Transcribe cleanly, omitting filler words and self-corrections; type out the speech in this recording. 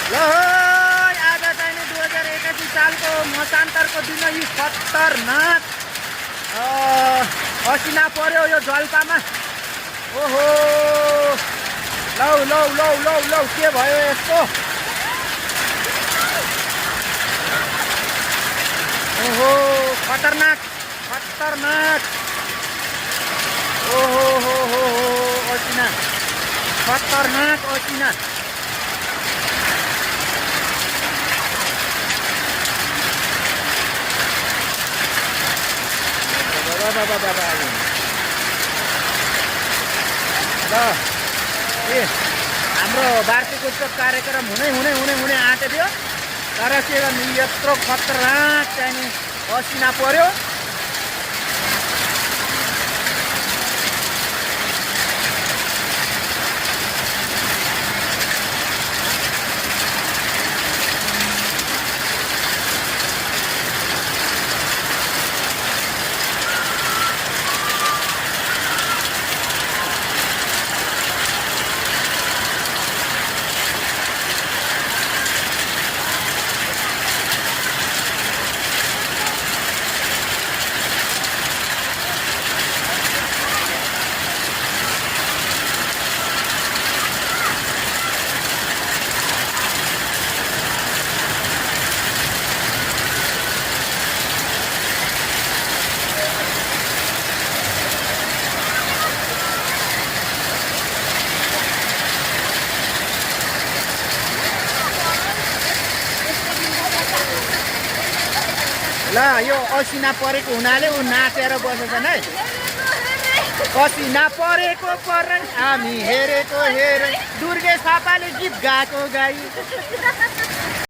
ल आज चाहिँ नि 2081 सालको मसान्तरको दिन यी खतरनाक असिना पर्यो यो जल्पामा। ओहो लौ लौ लौ लौ लौ के भयो यस्तो? ओहो खतरनाक खतरनाक। ओहो हो असिना खतरनाक असिना। ल ए हाम्रो वार्षिक उत्सव कार्यक्रम हुनै आँटेथ्यो, तर के गर्नु यत्रो खतरनाक चाहिँ असिना पर्यो। ल यो असिना परेको हुनाले ऊ नाचेर बसेछन् है। असिना परेको पर हामी हेरेको हेरे दुर्गे थापाले गीत गाएको गाई।